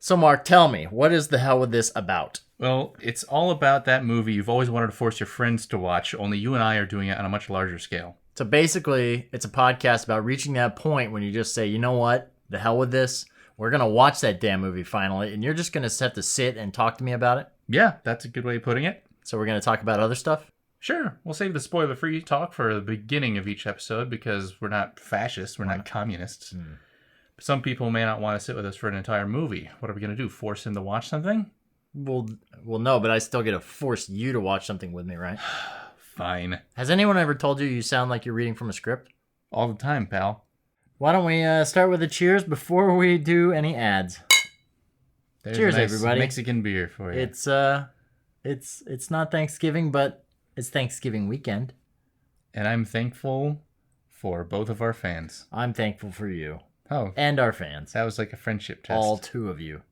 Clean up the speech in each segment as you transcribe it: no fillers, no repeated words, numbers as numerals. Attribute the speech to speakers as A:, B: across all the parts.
A: So, Mark, tell me, what is the hell with this about?
B: Well, it's all about that movie you've always wanted to force your friends to watch, only you and I are doing it on a much larger scale.
A: So basically, it's a podcast about reaching that point when you just say, you know what, the hell with this. We're going to watch that damn movie finally, and you're just going to have to sit and talk to me about it?
B: Yeah, that's a good way of putting it.
A: So we're going to talk about other stuff?
B: Sure. We'll save the spoiler-free talk for the beginning of each episode because we're not fascists, we're not communists. Some people may not want to sit with us for an entire movie. What are we going to do, force them to watch something?
A: Well, no, but I still get to force you to watch something with me, right?
B: Fine.
A: Has anyone ever told you sound like you're reading from a script?
B: All the time, pal.
A: Why don't we start with a cheers before we do any ads?
B: There's
A: Cheers,
B: a nice
A: everybody.
B: Mexican beer for you.
A: It's not Thanksgiving, but it's Thanksgiving weekend.
B: And I'm thankful for both of our fans.
A: I'm thankful for you.
B: Oh.
A: And our fans.
B: That was like a friendship test.
A: All two of you.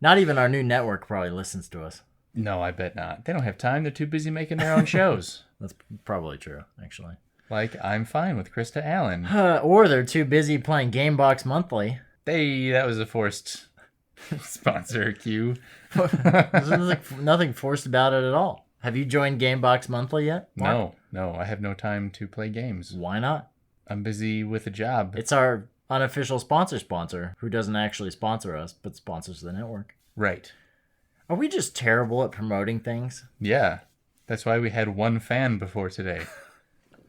A: Not even our new network probably listens to us.
B: No, I bet not. They don't have time. They're too busy making their own shows.
A: That's probably true, actually.
B: Like, I'm fine with Krista Allen.
A: Or they're too busy playing Gamebox Monthly.
B: That was a forced sponsor cue.
A: There's nothing forced about it at all. Have you joined Gamebox Monthly yet, Mark?
B: No. I have no time to play games.
A: Why not?
B: I'm busy with a job.
A: It's our unofficial sponsor, who doesn't actually sponsor us, but sponsors the network.
B: Right.
A: Are we just terrible at promoting things?
B: Yeah. That's why we had one fan before today.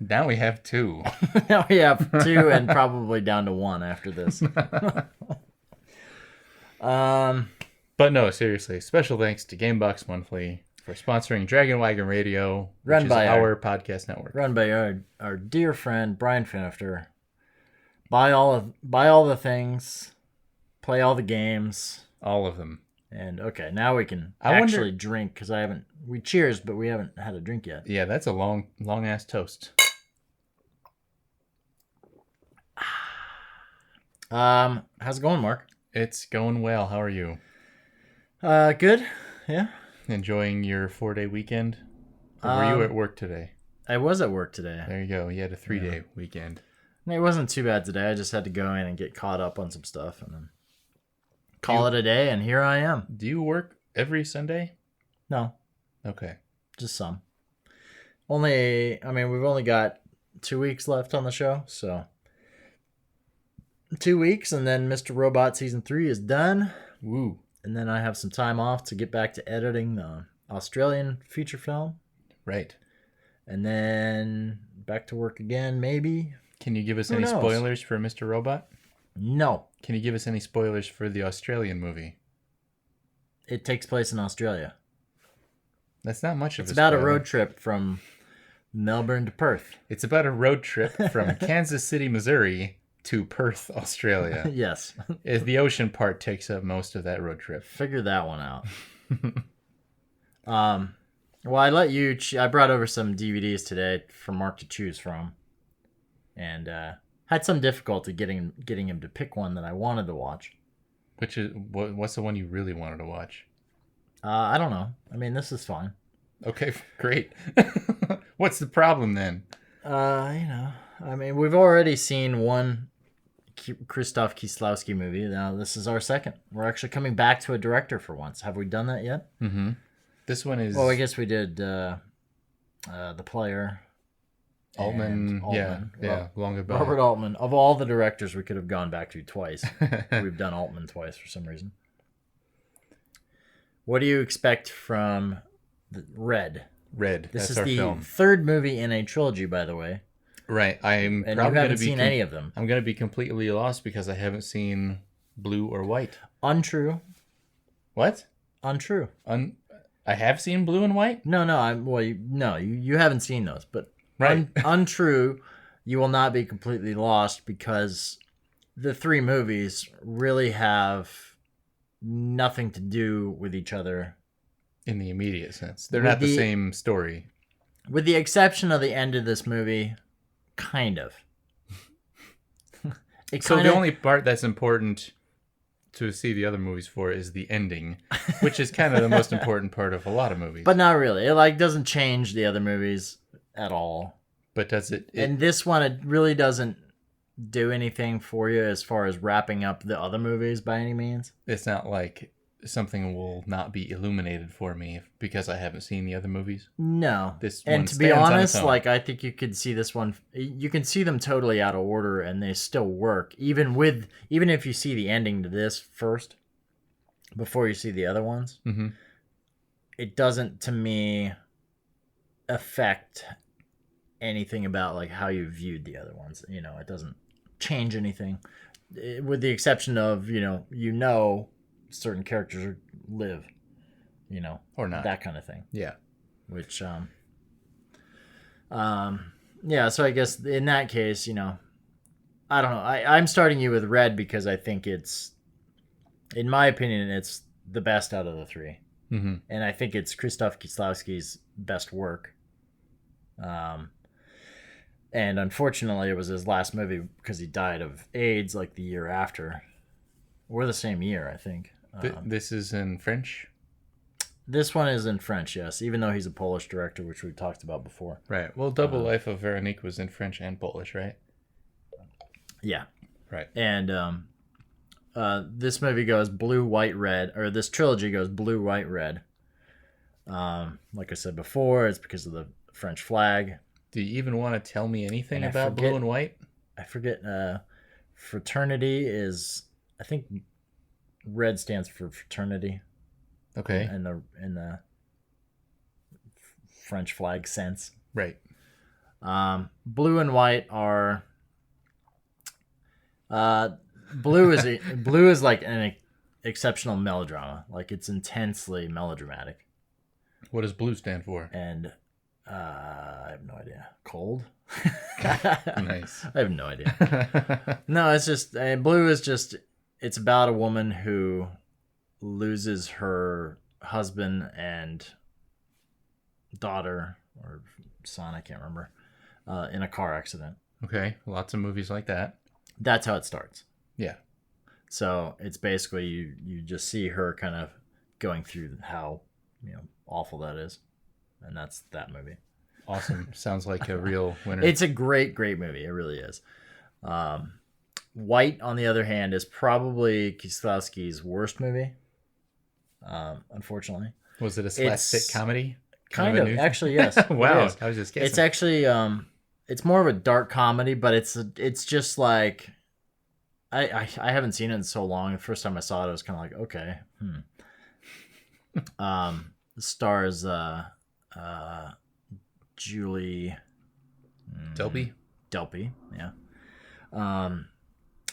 B: Now we have two.
A: Now we have two and probably down to one after this.
B: But no, seriously. Special thanks to Gamebox Monthly for sponsoring Dragon Wagon Radio, which is our podcast network.
A: Run by our dear friend, Brian Finifter. Buy all the things. Play all the games.
B: All of them.
A: And okay, now we can drink because we cheers, but we haven't had a drink yet.
B: Yeah, that's a long ass toast.
A: How's it going, Mark?
B: It's going well. How are you?
A: Good. Yeah.
B: Enjoying your 4-day weekend? Or were you at work today?
A: I was at work today.
B: There you go. You had a 3-day weekend.
A: It wasn't too bad today. I just had to go in and get caught up on some stuff and then call it a day, and here I am.
B: Do you work every Sunday?
A: No.
B: Okay.
A: Just some. We've only got 2 weeks left on the show, so 2 weeks, and then Mr. Robot Season 3 is done.
B: Woo.
A: And then I have some time off to get back to editing the Australian feature film.
B: Right.
A: And then back to work again, maybe.
B: Can you give us any spoilers for Mr. Robot?
A: No.
B: Can you give us any spoilers for the Australian movie?
A: It takes place in Australia.
B: That's not much of a spoiler.
A: It's about a road trip from Melbourne to Perth.
B: It's about a road trip from Kansas City, Missouri to Perth, Australia.
A: Yes.
B: The ocean part takes up most of that road trip.
A: Figure that one out. Well, I brought over some DVDs today for Mark to choose from. And had some difficulty getting him to pick one that I wanted to watch.
B: What's the one you really wanted to watch?
A: I don't know. This is fine.
B: Okay, great. What's the problem then?
A: We've already seen one Krzysztof Kieslowski movie. Now this is our second. We're actually coming back to a director for once. Have we done that yet?
B: Mm-hmm. This one is...
A: Well, I guess we did The Player.
B: Altman.
A: Altman.
B: Yeah, long ago.
A: Robert Altman. Of all the directors we could have gone back to twice, we've done Altman twice for some reason. What do you expect from Red?
B: Red.
A: This is
B: our
A: the
B: film.
A: third movie in a trilogy, by the way.
B: Right.
A: And you haven't seen any of them.
B: I'm going to be completely lost because I haven't seen Blue or White.
A: Untrue.
B: What?
A: Untrue.
B: I have seen Blue and White?
A: No. You haven't seen those, but
B: right.
A: Untrue. You will not be completely lost because the three movies really have nothing to do with each other
B: in the immediate sense. They're not the same story.
A: With the exception of the end of this movie, kind of.
B: The only part that's important to see the other movies for is the ending, which is kind of the most important part of a lot of movies.
A: But not really. It doesn't change the other movies at all.
B: But does it?
A: And this one, it really doesn't do anything for you as far as wrapping up the other movies by any means.
B: It's not like something will not be illuminated for me because I haven't seen the other movies.
A: No.
B: This
A: and
B: one
A: to be
B: stands on
A: honest,
B: its own.
A: like I think you could see this one. You can see them totally out of order, and they still work. Even if you see the ending to this first, before you see the other ones,
B: Mm-hmm.
A: it doesn't, to me, affect anything about like how you viewed the other ones. You know, it doesn't change anything, with the exception of certain characters live,
B: Or not.
A: that kind of thing.
B: Yeah.
A: Which yeah. So I guess in that case, I don't know. I'm starting you with Red because I think it's, in my opinion, it's the best out of the three.
B: Mm-hmm.
A: And I think it's Krzysztof Kieslowski's best work. And unfortunately, it was his last movie because he died of AIDS like the year after, or the same year, I think.
B: This is in French?
A: This one is in French, yes, even though he's a Polish director, which we talked about before.
B: Right. Well, Double Life of Veronique was in French and Polish, right?
A: Yeah.
B: Right.
A: And this movie goes blue, white, red, or this trilogy goes blue, white, red. Like I said before, it's because of the French flag.
B: Do you even want to tell me anything
A: And
B: about blue and white?
A: I forget. Fraternity is, I think, red stands for fraternity.
B: Okay.
A: In the French flag sense.
B: Right.
A: Blue and white are. Blue is like an exceptional melodrama. Like it's intensely melodramatic.
B: What does blue stand for?
A: And I have no idea. Cold?
B: Nice.
A: I have no idea. No, it's just blue is just, it's about a woman who loses her husband and daughter or son, I can't remember, in a car accident.
B: Okay. Lots of movies like that.
A: That's how it starts.
B: Yeah.
A: So it's basically you just see her kind of going through how awful that is, and that's that movie.
B: Awesome. Sounds like a real winner.
A: It's a great movie. It really is. White, on the other hand, is probably Kieslowski's worst movie. Unfortunately,
B: Was it a slapstick comedy?
A: Kind of, actually, yes.
B: Wow,
A: it is.
B: I was just guessing.
A: It's actually it's more of a dark comedy, but it's just like I haven't seen it in so long. The first time I saw it, I was kind of like, okay, It stars Julie
B: Delpy?
A: Delpy, yeah.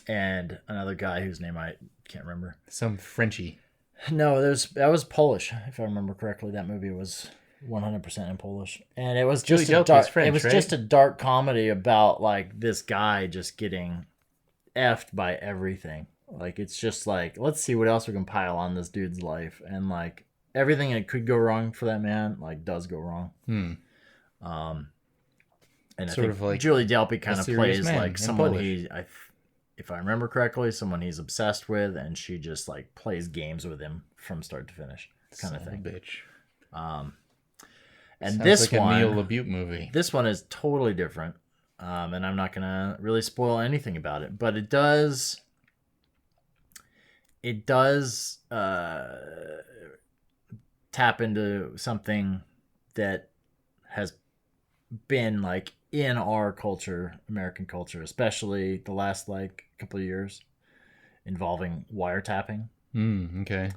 A: And another guy whose name I can't remember.
B: Some Frenchie.
A: No, that was Polish, if I remember correctly. That movie was 100% in Polish, and it was just
B: Julie Delpy's French,
A: it was
B: right?
A: just a dark comedy about like this guy just getting effed by everything. Like it's just like, let's see what else we can pile on this dude's life, and like everything that could go wrong for that man like does go wrong. And I
B: Sort
A: think
B: of like
A: Julie Delpy kind of
B: serious
A: plays
B: man
A: like
B: in
A: someone
B: Polish.
A: if I remember correctly, someone he's obsessed with, and she just like plays games with him from start to finish, kind of
B: Son
A: thing.
B: a bitch.
A: And
B: Sounds
A: this
B: like
A: one,
B: a Neil LaBute movie.
A: this one is totally different, and I'm not gonna really spoil anything about it, but it does tap into something that has been like in our culture, American culture, especially the last like couple of years, involving wiretapping.
B: Okay.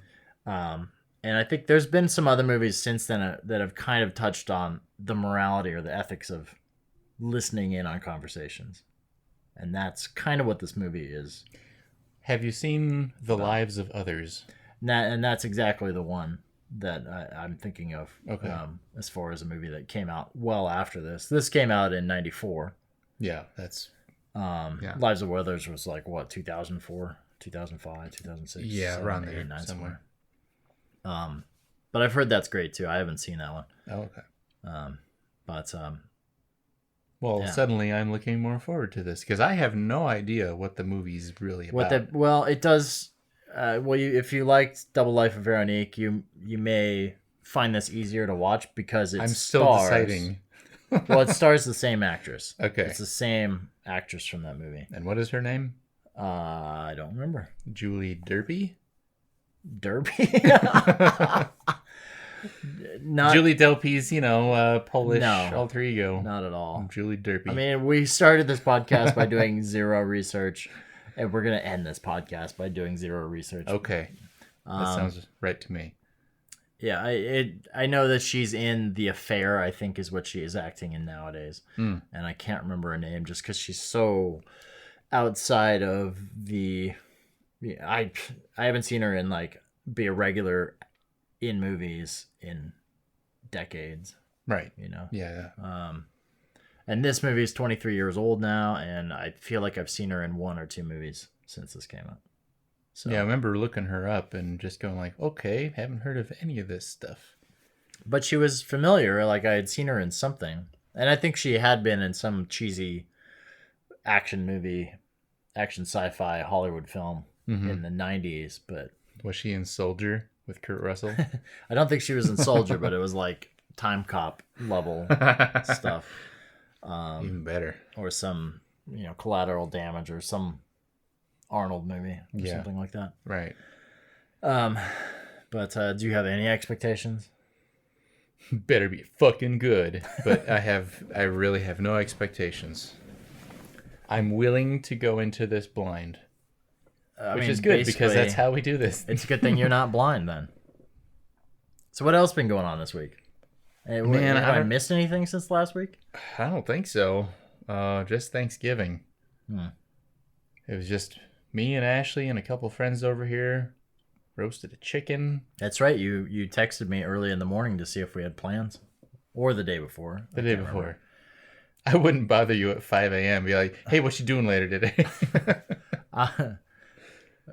A: And I think there's been some other movies since then that have kind of touched on the morality or the ethics of listening in on conversations. And that's kind of what this movie is.
B: Have you seen The Lives of Others?
A: And that's exactly the one that I'm thinking of.
B: Okay.
A: As far as a movie that came out well after this. This came out in 94.
B: Yeah, that's...
A: Lives of Others was like, what, 2004, 2005, 2006?
B: Yeah,
A: 7,
B: around
A: 8,
B: there
A: 9,
B: somewhere.
A: But I've heard that's great too. I haven't seen that one.
B: Oh, okay.
A: Well,
B: yeah. Suddenly I'm looking more forward to this because I have no idea what the movie's really about.
A: It does. If you liked Double Life of Veronique, you may find this easier to watch because
B: I'm still deciding.
A: Well, it stars the same actress.
B: Okay.
A: It's the same actress from that movie.
B: And what is her name?
A: I don't remember.
B: Julie Delpy?
A: Delpy? Not
B: Julie Delpy's, Polish
A: No.
B: alter ego.
A: Not at all.
B: Julie Delpy.
A: I mean, we started this podcast by doing zero research, and we're going to end this podcast by doing zero research.
B: Okay. That sounds right to me.
A: Yeah, I know that she's in The Affair, I think is what she is acting in nowadays. And I can't remember her name just because she's so outside of the... I haven't seen her in, be a regular in movies in decades.
B: Right.
A: Yeah. And this movie is 23 years old now, and I feel like I've seen her in one or two movies since this came out. So,
B: yeah, I remember looking her up and just going like, okay, haven't heard of any of this stuff.
A: But she was familiar, like I had seen her in something. And I think she had been in some cheesy action sci-fi Hollywood film in the 90s, but...
B: Was she in Soldier with Kurt Russell?
A: I don't think she was in Soldier, but it was like Time Cop level stuff.
B: Even better.
A: Or some, Collateral Damage or some Arnold movie or something like that.
B: Right.
A: But do you have any expectations?
B: Better be fucking good. But I really have no expectations. I'm willing to go into this blind. Which is good because that's how we do this.
A: It's a good thing you're not blind then. So what else been going on this week? Man, have I missed anything since last week?
B: I don't think so. Just Thanksgiving. It was just me and Ashley and a couple friends over here. Roasted a chicken.
A: That's right. You texted me early in the morning to see if we had plans. Or the day before.
B: The day before. Remember. I wouldn't bother you at 5 a.m. Be like, hey, what you doing later today?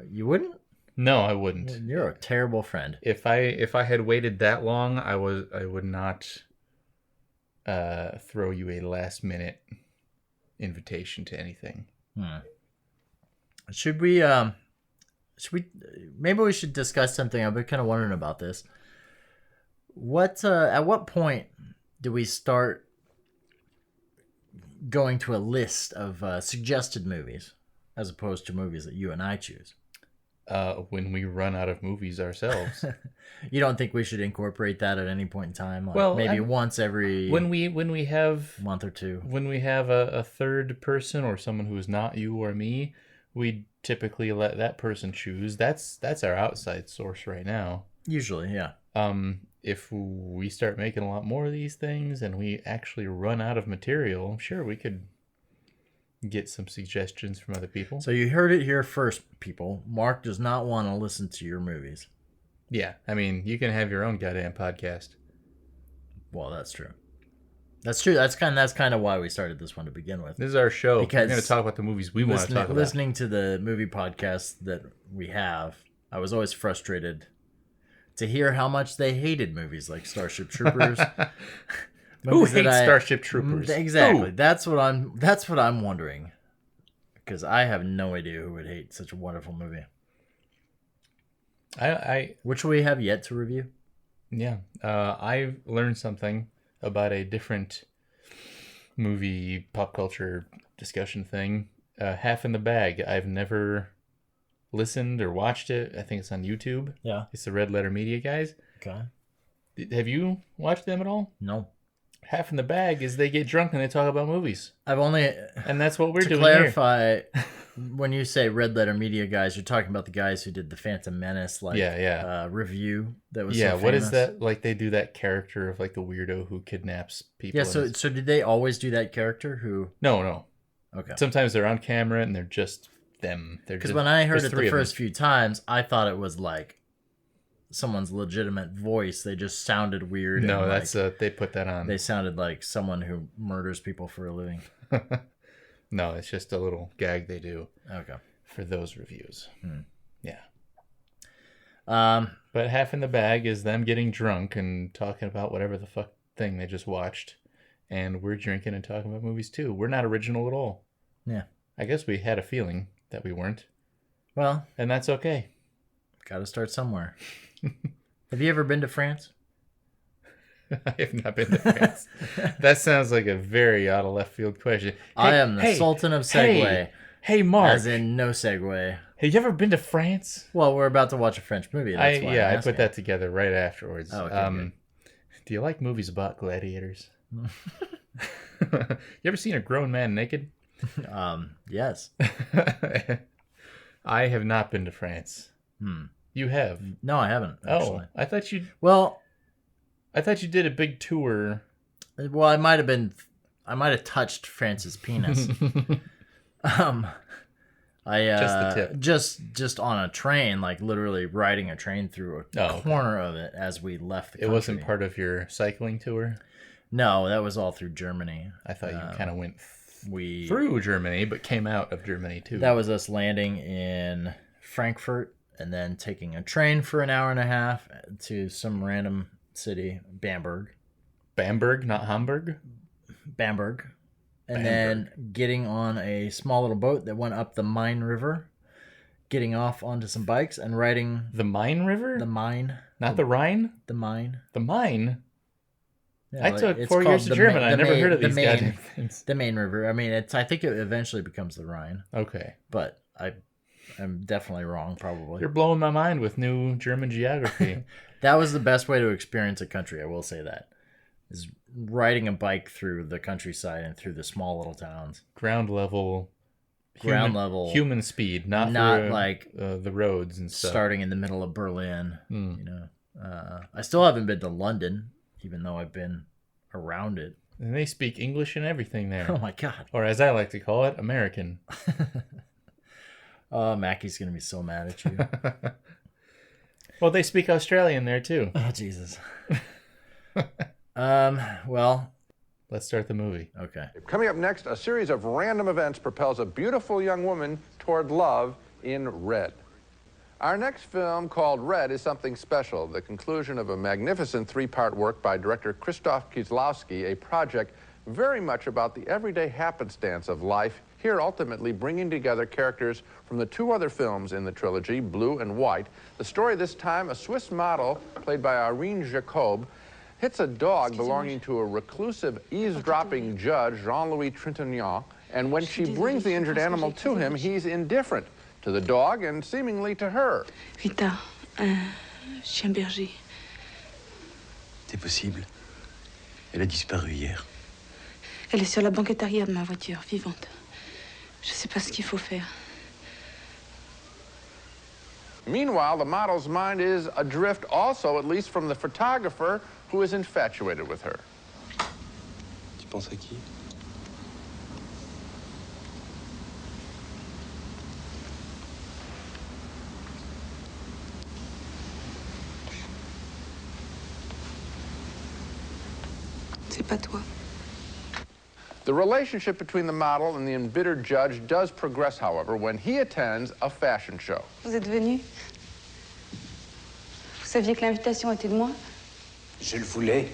A: You wouldn't?
B: No, I wouldn't.
A: You're a terrible friend.
B: If I had waited that long, I would not throw you a last minute invitation to anything.
A: Should we maybe we should discuss something. I've been kind of wondering about this. At what point do we start going to a list of suggested movies as opposed to movies that you and I choose?
B: When we run out of movies ourselves.
A: You don't think we should incorporate that at any point in time? Maybe once every
B: when we have
A: month or two.
B: When we have a third person or someone who is not you or me, we typically let that person choose. That's our outside source right now.
A: Usually, yeah.
B: If we start making a lot more of these things and we actually run out of material, sure, we could get some suggestions from other people.
A: So you heard it here first, people. Mark does not want to listen to your movies.
B: Yeah, I mean, you can have your own goddamn podcast.
A: Well, that's true. That's true. That's kind of why we started this one to begin with.
B: This is our show.
A: Because
B: we're going to talk about the movies we want to talk about.
A: Listening to the movie podcasts that we have, I was always frustrated to hear how much they hated movies like Starship Troopers.
B: Who hates Starship Troopers?
A: Exactly.
B: Who?
A: That's what I'm wondering. Because I have no idea who would hate such a wonderful movie. Which we have yet to review.
B: Yeah. I learned something about a different movie pop culture discussion thing. Half in the Bag. I've never listened or watched it. I think it's on YouTube.
A: Yeah.
B: It's the Red Letter Media guys.
A: Okay.
B: Have you watched them at all?
A: No.
B: Half in the Bag is they get drunk and they talk about movies. And that's what we're doing here.
A: To clarify, when you say Red Letter Media guys, you're talking about the guys who did the Phantom Menace review that was so famous.
B: What is that? Like they do that character of like the weirdo who kidnaps people.
A: Yeah, so did they always do that character who...
B: No.
A: Okay.
B: Sometimes they're on camera and they're just them.
A: Because when I heard it the first few times, I thought it was like someone's legitimate voice. They just sounded weird.
B: No, that's they put that on.
A: They sounded like someone who murders people for a living.
B: No, it's just a little gag they do.
A: Okay.
B: For those reviews. Yeah.
A: But
B: Half in the Bag is them getting drunk and talking about whatever the fuck thing they just watched. And we're drinking and talking about movies too. We're not original at all.
A: Yeah.
B: I guess we had a feeling that we weren't.
A: Well.
B: And that's okay.
A: Got to start somewhere. Have you ever been to France?
B: I have not been to France. That sounds like a very out of left field question. Hey,
A: I am the Sultan of Segway.
B: Hey, Mark.
A: As in no segue.
B: Have you ever been to France?
A: Well, we're about to watch a French movie. That's why
B: I put that together right afterwards.
A: Oh, okay,
B: do you like movies about gladiators? You ever seen a grown man naked?
A: Yes.
B: I have not been to France. You have?
A: No, I haven't. Actually.
B: I thought you.
A: Well,
B: I thought you did a big tour.
A: Well, I might have touched France's penis.
B: Just the tip.
A: Just on a train, like literally riding a train through a corner of it as we left the country.
B: It wasn't part of your cycling tour?
A: No, that was all through Germany.
B: I thought you kind of went through Germany, but came out of Germany too.
A: That was us landing in Frankfurt and then taking a train for an hour and a half to some random city, Bamberg.
B: Bamberg, not Hamburg?
A: Bamberg. And then getting on a small little boat that went up the Main River, getting off onto some bikes and riding...
B: The Main River?
A: The Main.
B: Not the Rhine?
A: The Main.
B: The Main?
A: Yeah,
B: I took 4 years of German. I never heard of these goddamn things.
A: The Main River. I mean, I think it eventually becomes the Rhine.
B: Okay.
A: But I'm definitely wrong, probably.
B: You're blowing my mind with new German geography.
A: That was the best way to experience a country, I will say that. Is riding a bike through the countryside and through the small little towns.
B: Ground level human speed, not
A: like
B: the roads and stuff.
A: Starting in the middle of Berlin, you know. I still haven't been to London, even though I've been around it.
B: And they speak English and everything there.
A: Oh my god!
B: Or as I like to call it, American.
A: Oh, Mackie's gonna be so mad at you.
B: Well, they speak Australian there too.
A: Oh Jesus. Well,
B: let's start the movie.
A: Okay.
C: Coming up next, a series of random events propels a beautiful young woman toward love in Red. Our next film, called Red, is something special, the conclusion of a magnificent three-part work by director Krzysztof Kieslowski, a project very much about the everyday happenstance of life, here ultimately bringing together characters from the two other films in the trilogy, Blue and White. The story this time, a Swiss model, played by Irène Jacob, hits a dog belonging to a reclusive, eavesdropping judge, Jean-Louis Trintignant, and when she brings the injured animal to him, he's indifferent to the dog and seemingly to her.
D: Rita, un chien berger.
E: C'est possible. Elle a disparu hier.
D: Elle est sur la banquette arrière de ma voiture, vivante. Je sais pas ce qu'il faut faire.
C: Meanwhile, the model's mind is adrift also, at least from the photographer, who is infatuated with her.
E: Tu penses à qui?
D: C'est pas toi.
C: The relationship between the model and the embittered judge does progress, however, when he attends a fashion show.
D: Vous êtes venu? Vous saviez que l'invitation était de moi?
E: Je le voulais.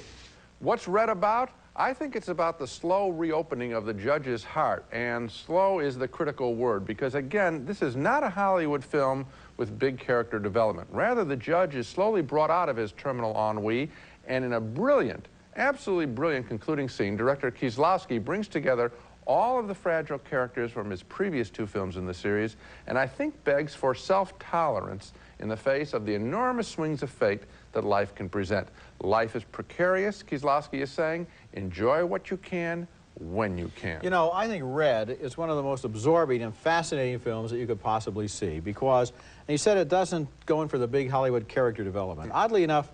C: What's Red about? I think it's about the slow reopening of the judge's heart, and slow is the critical word, because again, this is not a Hollywood film with big character development. Rather, the judge is slowly brought out of his terminal ennui, and in a brilliant, absolutely brilliant concluding scene, director Kieslowski brings together all of the fragile characters from his previous two films in the series, and I think begs for self-tolerance in the face of the enormous swings of fate that life can present. Life is precarious, Kieslowski is saying. Enjoy what you can, when you can.
F: You know, I think Red is one of the most absorbing and fascinating films that you could possibly see because, and he said it doesn't go in for the big Hollywood character development. Oddly enough,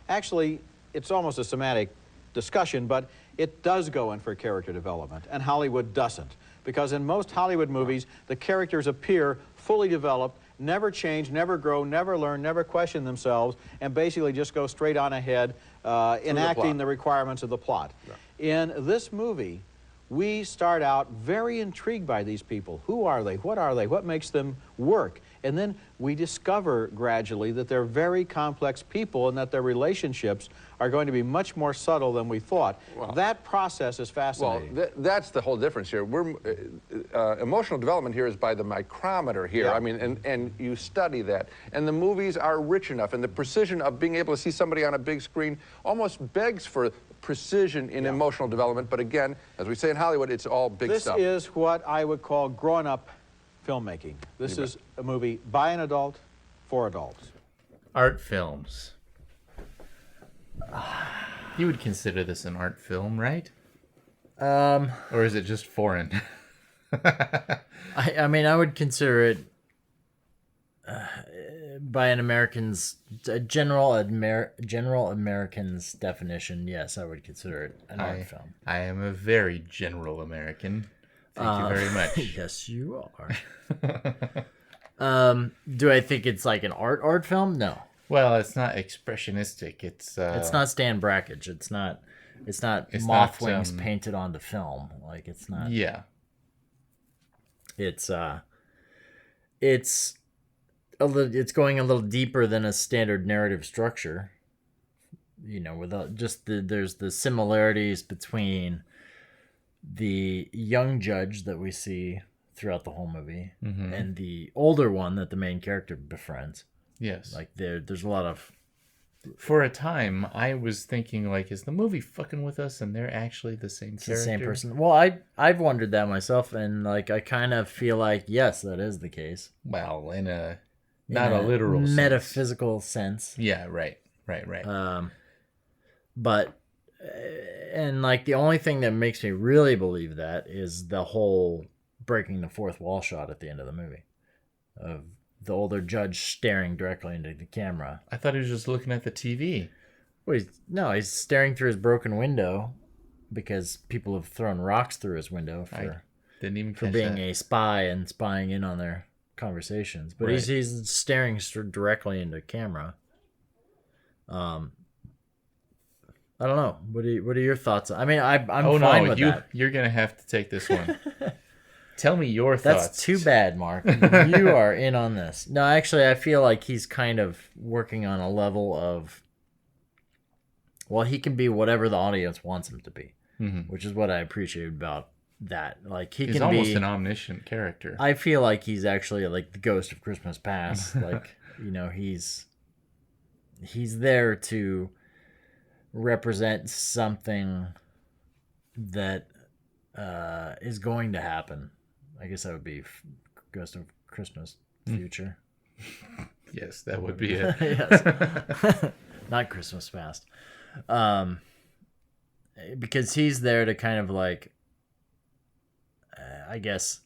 F: actually, it's almost a semantic discussion, but it does go in for character development, and Hollywood doesn't. Because in most Hollywood movies, the characters appear fully developed, never change, never grow, never learn, never question themselves, and basically just go straight on ahead enacting the requirements of the plot. Yeah. In this movie, we start out very intrigued by these people. Who are they? What are they? What makes them work? And then we discover gradually that they're very complex people and that their relationships are going to be much more subtle than we thought. That process is fascinating.
C: Well, that's the whole difference here. Emotional development here is by the micrometer here.
F: Yeah.
C: I mean, and you study that. And the movies are rich enough, and the precision of being able to see somebody on a big screen almost begs for precision in emotional development. But again, as we say in Hollywood, it's all big stuff.
F: This is what I would call grown-up filmmaking. This is a movie by an adult, for adults.
B: Art films. You would consider this an art film, right? Or is it just foreign?
A: I mean, I would consider it by an American's general American's definition. Yes, I would consider it an art film.
B: I am a very general American. Thank you very much.
A: Yes, you are. Do I think it's like an art film? No.
B: Well, it's not expressionistic. It's
A: not Stan Brakhage. It's not moth
B: not,
A: wings painted onto film. Like it's not.
B: Yeah.
A: It's going a little deeper than a standard narrative structure. You know, without just there's the similarities between the young judge that we see throughout the whole movie and the older one that the main character befriends.
B: Yes.
A: Like there's a lot of...
B: For a time, I was thinking, like, is the movie fucking with us and they're actually the same character?
A: The same person. Well, I've wondered that myself, and like I kind of feel like, yes, that is the case.
B: Well, in a not a literal
A: metaphysical sense.
B: Yeah, right.
A: But and like the only thing that makes me really believe that is the whole breaking the fourth wall shot at the end of the movie of the older judge staring directly into the camera.
B: I thought he was just looking at the TV.
A: Well, he's staring through his broken window because people have thrown rocks through his window for being a spy and spying in on their conversations. But he's staring directly into camera. I don't know. What are your thoughts? I mean, I'm fine with that.
B: You're gonna have to take this one. Tell me your thoughts.
A: That's too bad, Mark. You are in on this. No, actually, I feel like he's kind of working on a level of, well, he can be whatever the audience wants him to be, which is what I appreciate about that. Like he's
B: almost an omniscient character.
A: I feel like he's actually like the ghost of Christmas Past. Like, you know, he's there to represent something that is going to happen. I guess that would be Ghost of Christmas Future.
B: Yes, that would be it.
A: Yes. Not Christmas Past. Because he's there to kind of like, I guess,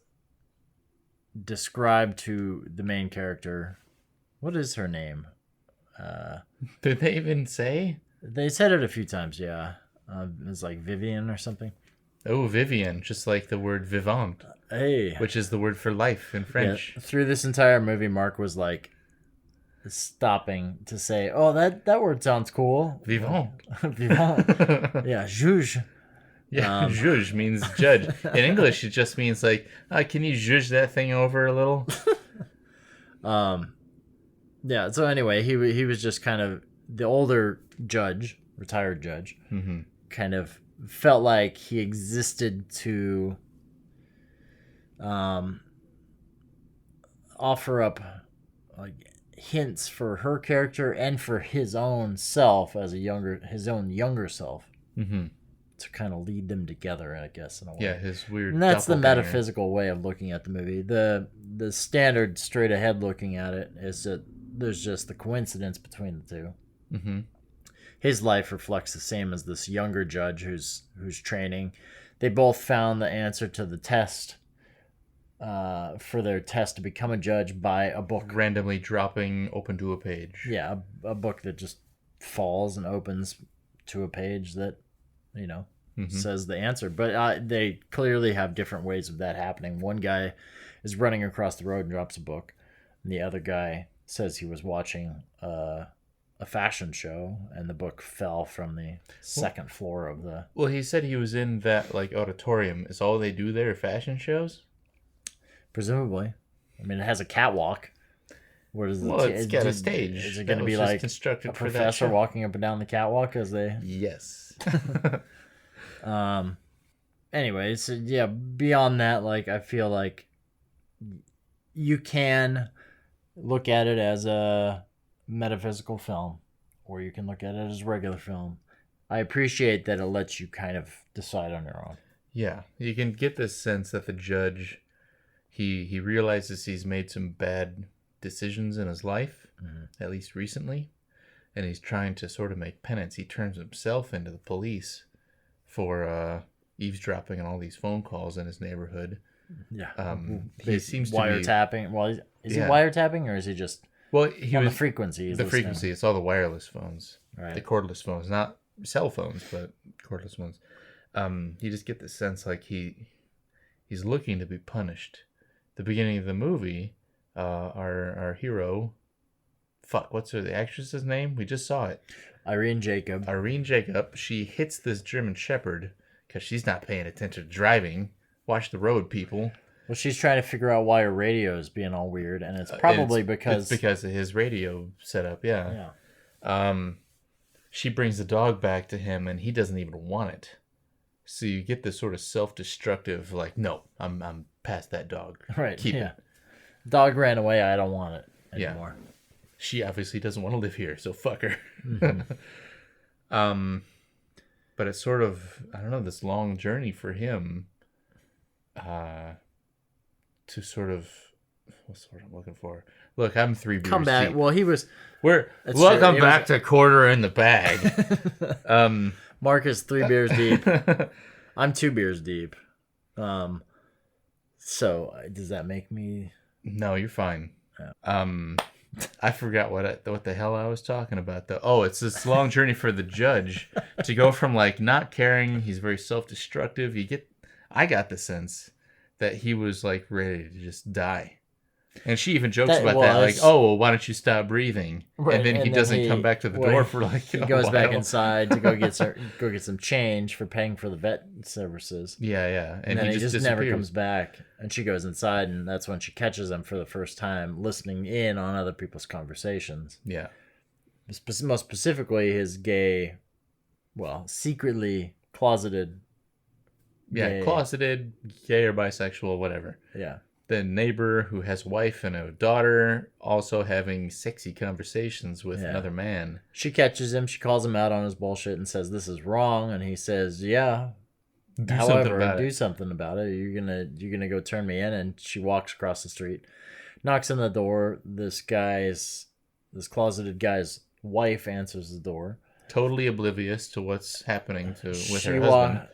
A: describe to the main character, what is her name?
B: Did they even say?
A: They said it a few times, yeah. It's like Vivian or something.
B: Oh, Vivian, just like the word vivant.
A: Hey.
B: Which is the word for life in French.
A: Yeah, through this entire movie, Mark was like stopping to say, oh, that word sounds cool.
B: Vivant.
A: Vivant. Yeah, juge.
B: Yeah, juge means judge. In English, it just means like, can you juge that thing over a little?
A: Yeah, so anyway, he was just kind of the older judge, retired judge, kind of felt like he existed to offer up like hints for her character and for his own self as his own younger self, to kind of lead them together, I guess, in a way.
B: Yeah, his weird.
A: And that's the metaphysical way of looking at the movie. The standard straight ahead looking at it is that there's just the coincidence between the two. His life reflects the same as this younger judge who's training. They both found the answer to the test for their test to become a judge by a book
B: randomly dropping open to a page.
A: Yeah, a book that just falls and opens to a page that, you know, says the answer. But they clearly have different ways of that happening. One guy is running across the road and drops a book, and the other guy says he was watching a fashion show and the book fell from the second floor of the...
B: Well, he said he was in that like auditorium. Is all they do there fashion shows?
A: Presumably. I mean, it has a catwalk. What is it?
B: Well, it's got a stage.
A: Is it
B: That
A: going to be
B: was just
A: like
B: constructed
A: a
B: for that
A: professor
B: show.
A: walking up and down the catwalk as they?
B: Yes.
A: Anyways, so yeah. Beyond that, like I feel like you can look at it as a metaphysical film, or you can look at it as a regular film. I appreciate that it lets you kind of decide on your own.
B: Yeah, you can get this sense that the judge, he realizes he's made some bad decisions in his life, at least recently, and he's trying to sort of make penance. He turns himself into the police for eavesdropping on all these phone calls in his neighborhood.
A: Yeah.
B: He seems to
A: wiretapping. Well, is he
B: Yeah.
A: wiretapping or is he just
B: he
A: on
B: was
A: the frequency? he's
B: the
A: listening?
B: frequency. It's all the wireless phones,
A: Right.
B: the cordless phones, not cell phones, but cordless ones. You just get the sense like he's looking to be punished. The beginning of the movie, our hero, what's the actress's name? We just saw it.
A: Irene Jacob.
B: Irene Jacob. She hits this German Shepherd because she's not paying attention to driving. Watch the road, people.
A: Well, she's trying to figure out why her radio is being all weird, and it's probably because
B: it's because of his radio setup. Yeah. She brings the dog back to him, and he doesn't even want it. So you get this sort of self-destructive, like, no, I'm past that dog.
A: Right.
B: Keep
A: yeah.
B: it.
A: Dog ran away. I don't want it anymore.
B: Yeah. She obviously doesn't want to live here, so fuck her. But it's sort of, I don't know, this long journey for him to sort of, what's the word I'm looking for? Look, I'm 3 beers
A: Come back.
B: deep.
A: Well, he was. That's
B: Welcome
A: true.
B: back to Quarter in the Bag.
A: Mark is 3 beers deep. I'm 2 beers deep. So does that make me?
B: No, you're fine. I forgot what the hell I was talking about though. Oh, it's this long journey for the judge to go from like not caring. He's very self-destructive. I got the sense that he was like ready to just die. And she even jokes about that, like, "Oh, well, why don't you stop breathing?"
A: Right,
B: and then he doesn't come back to the door for like
A: he
B: a
A: goes back
B: while.
A: inside to go get some change for paying for the vet services.
B: Yeah,
A: And then he just never
B: disappears.
A: comes back. And she goes inside, and that's when she catches him for the first time, listening in on other people's conversations.
B: Yeah,
A: Most specifically, his gay, secretly closeted.
B: yeah, closeted, gay or bisexual, whatever.
A: Yeah.
B: The neighbor who has a wife and a daughter also having sexy conversations with another man.
A: She catches him. She calls him out on his bullshit and says, "This is wrong." And he says, "Yeah.
B: Do something
A: about it. You're gonna go turn me in." And she walks across the street, knocks on the door. This closeted guy's wife answers the door.
B: Totally oblivious to what's happening with her husband.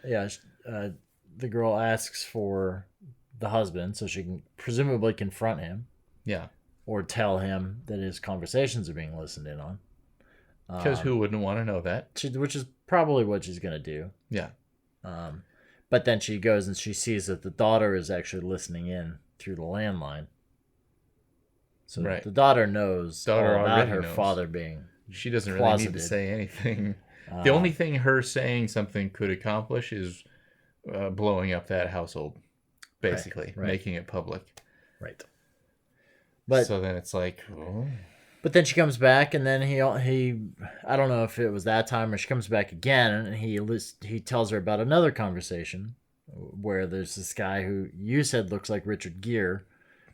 A: The girl asks for the husband so she can presumably confront him.
B: Yeah.
A: Or tell him that his conversations are being listened in on.
B: Because who wouldn't want to know that?
A: Which is probably what she's going to do.
B: Yeah.
A: But then she goes and she sees that the daughter is actually listening in through the landline. So the daughter knows all about her father being
B: She doesn't
A: closeted.
B: really need to say anything. The only thing her saying something could accomplish is blowing up that household. Basically,
A: right.
B: Making it public.
A: Right. But
B: so then it's like, oh.
A: But then she comes back, and then he I don't know if it was that time or she comes back again, and he tells her about another conversation where there's this guy who you said looks like Richard Gere,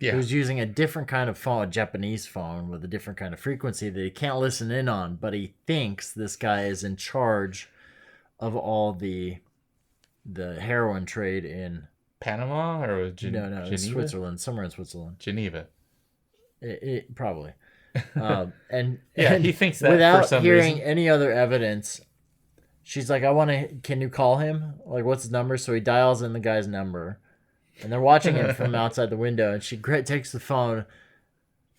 A: who's using a different kind of phone, a Japanese phone with a different kind of frequency that he can't listen in on, but he thinks this guy is in charge of all the heroin trade in
B: Panama or Geneva?
A: Switzerland, somewhere in Switzerland.
B: Geneva.
A: It probably. And
B: he thinks that
A: without
B: for some
A: hearing
B: reason.
A: any other evidence, she's like, can you call him? Like, what's his number? So he dials in the guy's number, and they're watching him from outside the window, and she takes the phone,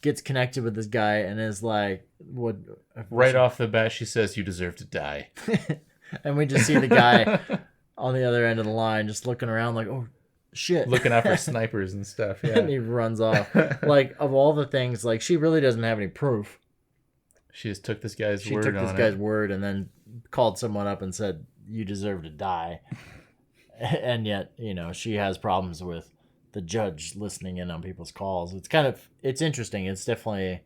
A: gets connected with this guy, and is like, "What?"
B: Right off the bat, she says, "You deserve to die."
A: And we just see the guy on the other end of the line just looking around like, "Oh, shit."
B: Looking out for snipers and stuff, yeah.
A: And he runs off. Like, of all the things, like, she really doesn't have any proof.
B: She just took this guy's
A: She
B: word
A: took
B: on
A: this guy's word and then called someone up and said, "You deserve to die." And yet, she has problems with the judge listening in on people's calls. It's interesting. It's definitely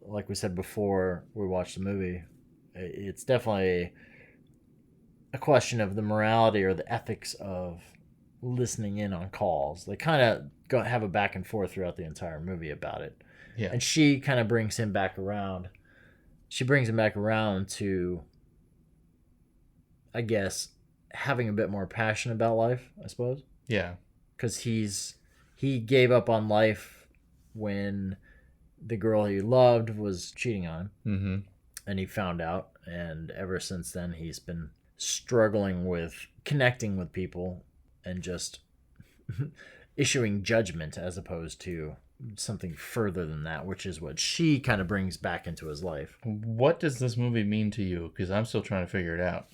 A: like we said before we watched the movie, it's definitely a question of the morality or the ethics of listening in on calls. They kind of have a back and forth throughout the entire movie about it.
B: Yeah.
A: And she kind of brings him back around. She brings him back around to, I guess, having a bit more passion about life, I suppose.
B: Yeah.
A: Because he gave up on life when the girl he loved was cheating on him.
B: Mm-hmm.
A: And he found out. And ever since then, he's been struggling with connecting with people and just issuing judgment as opposed to something further than that, which is what she kind of brings back into his life.
B: What does this movie mean to you? Because I'm still trying to figure it out.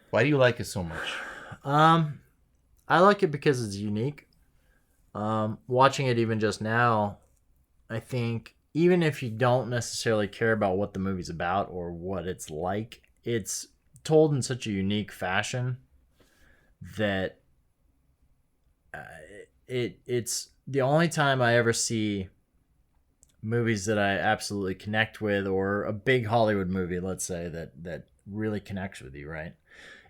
B: Why do you like it so much?
A: I like it because it's unique. Watching it even just now, I think even if you don't necessarily care about what the movie's about or what it's like, it's told in such a unique fashion that it's the only time I ever see movies that I absolutely connect with, or a big Hollywood movie, let's say, that really connects with you, right?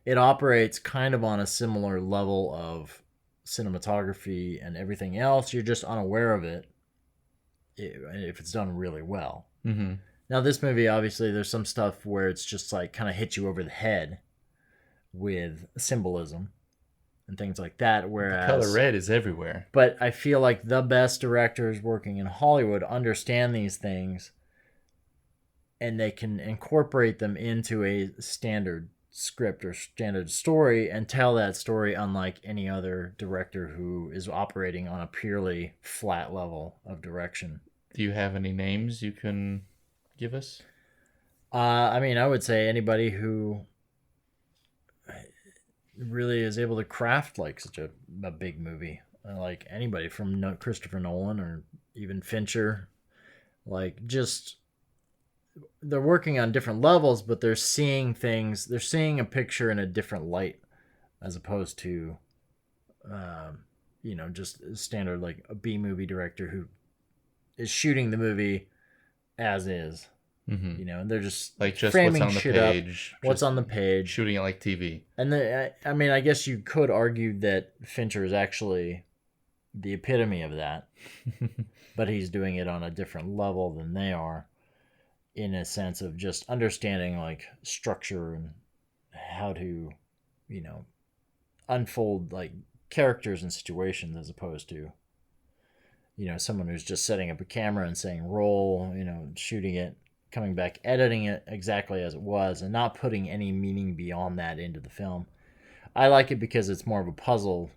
A: It operates kind of on a similar level of cinematography and everything else. You're just unaware of it if it's done really well.
B: Mm-hmm.
A: Now, this movie, obviously, there's some stuff where it's just like kind of hits you over the head with symbolism and things like that. Whereas
B: the color red is everywhere.
A: But I feel like the best directors working in Hollywood understand these things, and they can incorporate them into a standard script or standard story and tell that story unlike any other director who is operating on a purely flat level of direction.
B: Do you have any names you can give us?
A: I mean, I would say anybody who really is able to craft like such a big movie, like anybody from Christopher Nolan or even Fincher. Like, just they're working on different levels, but they're seeing things, they're seeing a picture in a different light as opposed to just a standard like a B movie director who is shooting the movie as is.
B: Mm-hmm.
A: And they're just
B: what's
A: framing
B: on the
A: shit
B: page,
A: up, what's on the page,
B: shooting it like TV.
A: And I mean, I guess you could argue that Fincher is actually the epitome of that, but he's doing it on a different level than they are, in a sense of just understanding like structure and how to, unfold like characters and situations as opposed to, someone who's just setting up a camera and saying roll, shooting it, coming back, editing it exactly as it was, and not putting any meaning beyond that into the film. I like it because it's more of a puzzle,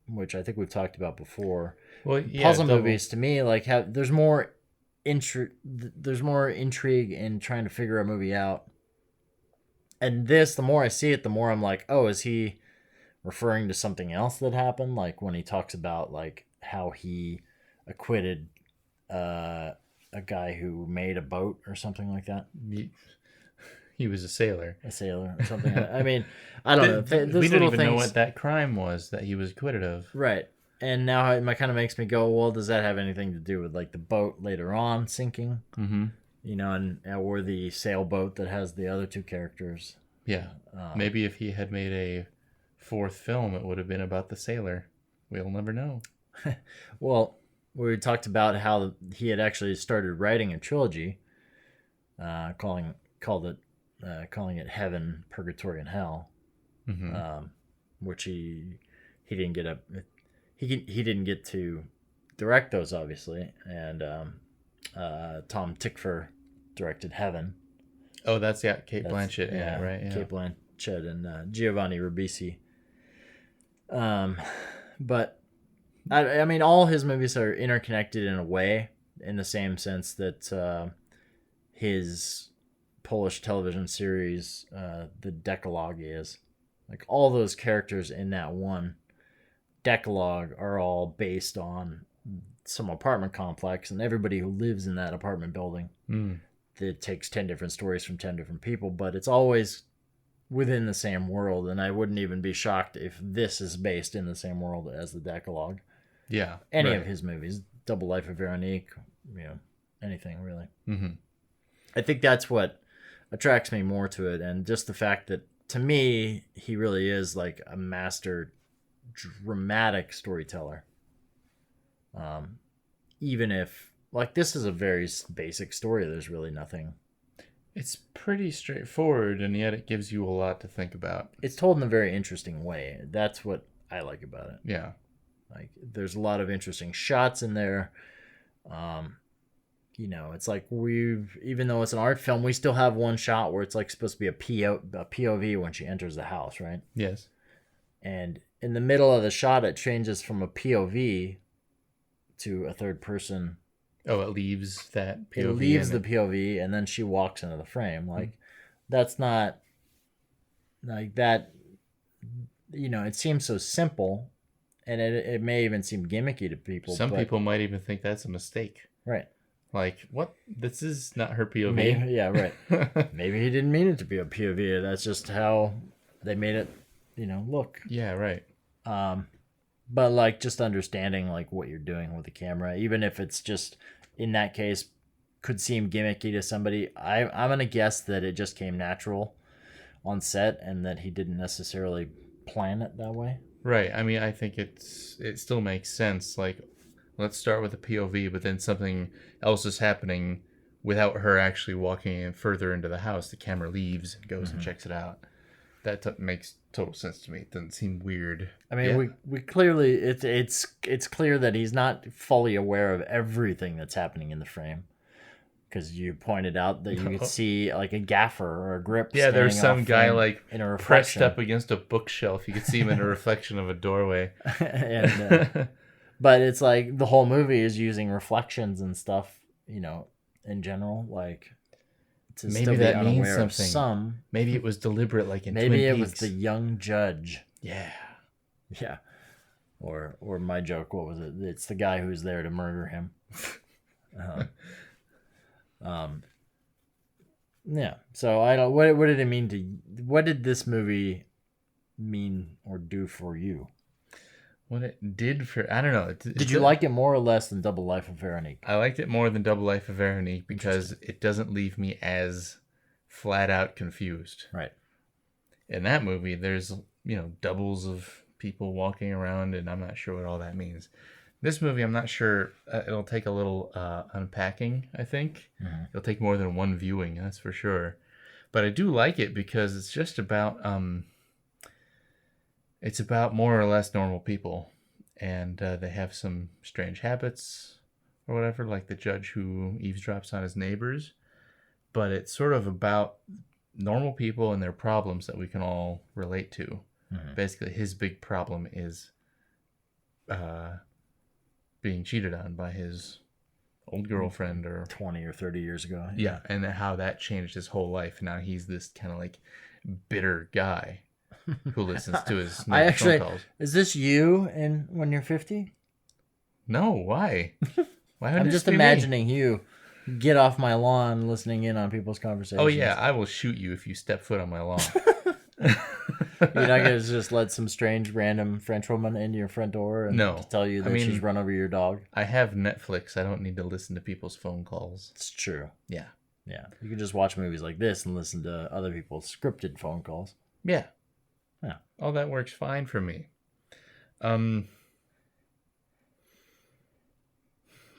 A: which I think we've talked about before.
B: Well, yeah,
A: puzzle movies to me like there's more intrigue in trying to figure a movie out. And this, the more I see it, the more I'm like, oh, is he referring to something else that happened? Like when he talks about like how he acquitted a guy who made a boat or something like that.
B: He was a sailor.
A: Or something. I mean, I don't know.
B: We don't even know what that crime was that he was acquitted of.
A: Right. And now it kind of makes me go, well, does that have anything to do with like the boat later on sinking?
B: Mm-hmm.
A: Or the sailboat that has the other two characters.
B: Yeah. Maybe if he had made a fourth film, it would have been about the sailor. We'll never know.
A: Well, we talked about how he had actually started writing a trilogy, calling it Heaven, Purgatory, and Hell,
B: mm-hmm.
A: Which he didn't get he didn't get to direct those, obviously, and Tom Tykwer directed Heaven.
B: Oh, that's Kate Blanchett, yeah, right? Yeah.
A: Kate Blanchett and Giovanni Ribisi. But I mean, all his movies are interconnected in a way, in the same sense that his Polish television series, The Decalogue, is. Like, all those characters in that one Decalogue are all based on some apartment complex, and everybody who lives in that apartment building. It takes 10 different stories from 10 different people, but it's always within the same world, and I wouldn't even be shocked if this is based in the same world as the Decalogue.
B: Yeah.
A: Any of his movies, Double Life of Veronique, anything really.
B: Mm-hmm.
A: I think that's what attracts me more to it, and just the fact that to me he really is like a master dramatic storyteller. Even if like this is a very basic story, there's really nothing.
B: It's pretty straightforward, and yet it gives you a lot to think about.
A: It's told in a very interesting way. That's what I like about it.
B: Yeah.
A: Like there's a lot of interesting shots in there. You know, it's like even though it's an art film, we still have one shot where it's like supposed to be a POV when she enters the house, right?
B: Yes.
A: And in the middle of the shot, it changes from a POV to a third person.
B: Oh, it leaves that POV.
A: It leaves the POV, and then she walks into the frame. Like, that's not like that. You know, it seems so simple, and it may even seem gimmicky to people.
B: Some people might even think that's a mistake.
A: Right.
B: Like, what? This is not her POV.
A: Maybe, yeah, right. Maybe he didn't mean it to be a POV. That's just how they made it, you know, look.
B: Yeah, right.
A: But like just understanding like what you're doing with the camera, even if it's just in that case could seem gimmicky to somebody. I'm gonna guess that it just came natural on set and that he didn't necessarily plan it that way.
B: Right. I mean, I think it still makes sense. Like, let's start with the POV, but then something else is happening without her actually walking in further into the house. The camera leaves and goes and checks it out. That makes total sense to me. It doesn't seem weird.
A: I mean, we clearly it's clear that he's not fully aware of everything that's happening in the frame, because you pointed out that you could see like a gaffer or a grip.
B: Yeah, there's some guy like
A: in a
B: pressed up against a bookshelf. You could see him in a reflection of a doorway.
A: And, but it's like the whole movie is using reflections and stuff, you know, in general, like.
B: Maybe that means something. Maybe it was deliberate, like in Twin Peaks.
A: Maybe it was the young judge.
B: Yeah.
A: Yeah. Or my joke, what was it? It's the guy who's there to murder him. Yeah. So I don't. What did it mean to? What did this movie mean or do for you?
B: What it did for, I don't know.
A: Did you like it more or less than Double Life of Veronique?
B: I liked it more than Double Life of Veronique because it doesn't leave me as flat out confused.
A: Right.
B: In that movie, there's, you know, doubles of people walking around, and I'm not sure what all that means. This movie, I'm not sure. It'll take a little unpacking, I think. Mm-hmm. It'll take more than one viewing, that's for sure. But I do like it because it's just about... It's about more or less normal people, and they have some strange habits or whatever, like the judge who eavesdrops on his neighbors. But it's sort of about normal people and their problems that we can all relate to. Mm-hmm. Basically, his big problem is being cheated on by his old girlfriend or
A: 20 or 30 years ago.
B: Yeah, and how that changed his whole life. Now he's this kind of like bitter guy who listens to his phone calls.
A: Is this you when you're 50?
B: No, why? Why
A: I'm just imagining you get off my lawn listening in on people's conversations.
B: Oh yeah, I will shoot you if you step foot on my lawn.
A: You're not gonna just let some strange random French woman into your front door and tell you that she's run over your dog?
B: I have Netflix. I don't need to listen to people's phone calls.
A: It's true.
B: Yeah.
A: Yeah. You can just watch movies like this and listen to other people's scripted phone calls.
B: Yeah.
A: Yeah.
B: All that works fine for me. But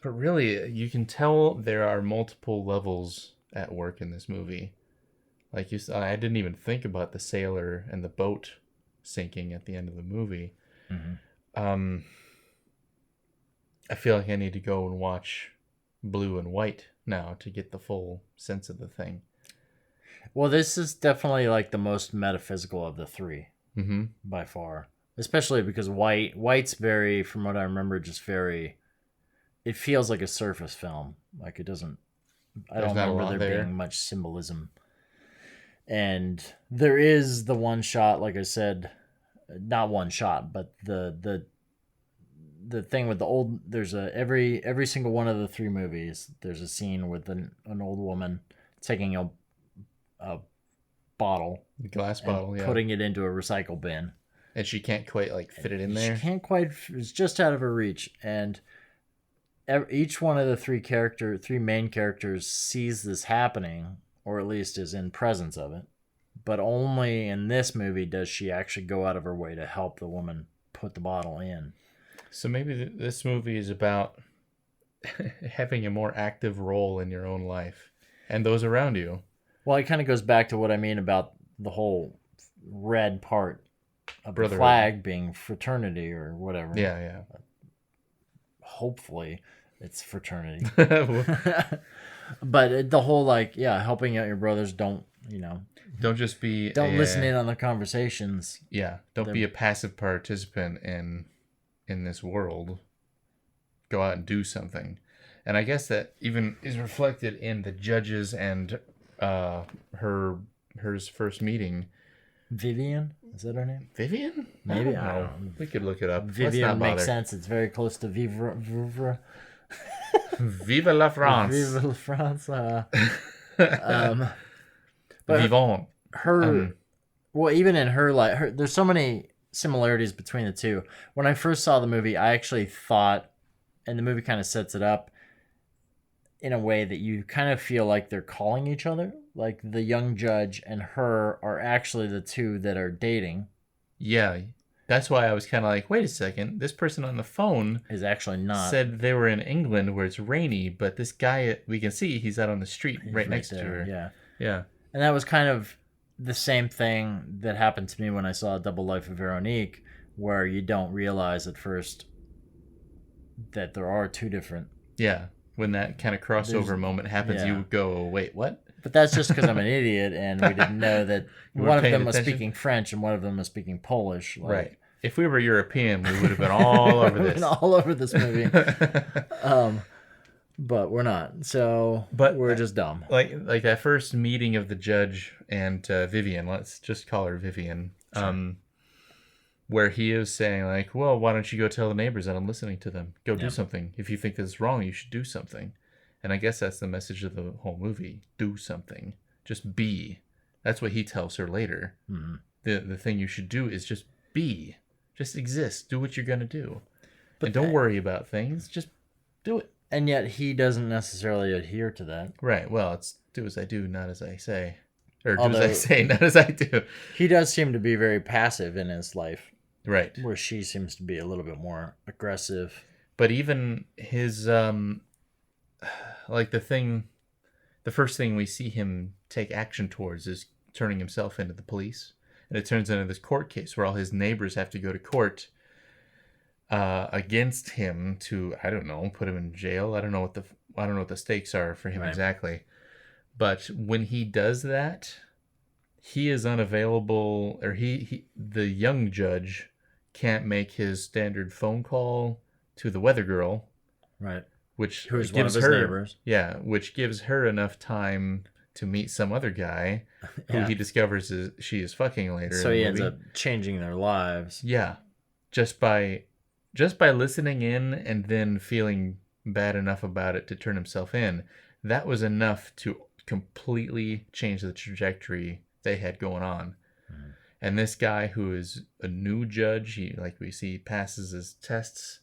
B: really, you can tell there are multiple levels at work in this movie. Like you said, I didn't even think about the sailor and the boat sinking at the end of the movie. Mm-hmm. I feel like I need to go and watch Blue and White now to get the full sense of the thing.
A: Well, this is definitely like the most metaphysical of the three, by far. Especially because White's very, from what I remember, just very. It feels like a surface film. Like it doesn't. I don't remember there being much symbolism. And there is the one shot, like I said, not one shot, but the thing with the old. There's every single one of the three movies. There's a scene with an old woman taking a bottle,
B: the glass bottle,
A: putting it into a recycle bin,
B: and she can't quite like fit it in there.
A: She can't quite. It's just out of her reach, and each one of the three main characters sees this happening, or at least is in presence of it. But only in this movie does she actually go out of her way to help the woman put the bottle in.
B: So maybe this movie is about having a more active role in your own life and those around you.
A: Well, it kind of goes back to what I mean about the whole red part of the
B: Brotherhood.
A: flag being fraternity or whatever.
B: Yeah.
A: Hopefully it's fraternity. But the whole, helping out your brothers, don't
B: just be
A: listen in on their conversations.
B: Yeah, don't be a passive participant in this world. Go out and do something. And I guess that even is reflected in the judges and her first meeting.
A: Vivian? Is that her name?
B: Vivian?
A: Maybe.
B: I don't know. We could look it up.
A: Vivian makes sense. It's very close to Vivre.
B: Vive la France.
A: Vive la France. But
B: Vivant.
A: Even in her, there's so many similarities between the two. When I first saw the movie, I actually thought, and the movie kind of sets it up in a way that you kind of feel like they're calling each other. Like the young judge and her are actually the two that are dating.
B: Yeah. That's why I was kind of like, wait a second. This person on the phone
A: is actually not.
B: Said they were in England where it's rainy, but this guy, we can see he's out on the street right next to her.
A: Yeah.
B: Yeah.
A: And that was kind of the same thing that happened to me when I saw Double Life of Veronique, where you don't realize at first that there are two different.
B: Yeah. When that kind of crossover moment happens, you go, wait, what?
A: But that's just because I'm an idiot and we didn't know that one of them was
B: attention?
A: speaking French and one of them was speaking Polish.
B: Right. If we were European, we would have been all over this.
A: All over this movie. But we're not. So we're just dumb.
B: Like that first meeting of the judge and Vivian, let's just call her Vivian,
A: Sure.
B: Where he is saying like, well, why don't you go tell the neighbors that I'm listening to them? Go do something. If you think this is wrong, you should do something. And I guess that's the message of the whole movie. Do something. Just be. That's what he tells her later. Mm-hmm. The thing you should do is just be. Just exist. Do what you're going to do. But don't worry about things. Just do it.
A: And yet he doesn't necessarily adhere to that.
B: Right. Well, it's do as I do, not as I say. Or do as I say, not as I do.
A: He does seem to be very passive in his life.
B: Right.
A: Where she seems to be a little bit more aggressive.
B: But even his, the first thing we see him take action towards is turning himself into the police. And it turns into this court case where all his neighbors have to go to court against him to, I don't know, put him in jail. I don't know what the stakes are for him exactly. But when he does that, he is unavailable, or the young judge can't make his standard phone call to the weather girl.
A: Right.
B: Who's
A: one of
B: gives
A: his
B: her
A: neighbors.
B: Yeah, which gives her enough time to meet some other guy who he discovers she is fucking later.
A: So he ends up changing their lives.
B: Yeah. Just by listening in and then feeling bad enough about it to turn himself in, that was enough to completely change the trajectory they had going on. Mm-hmm. And this guy who is a new judge, he, like we see, passes his tests.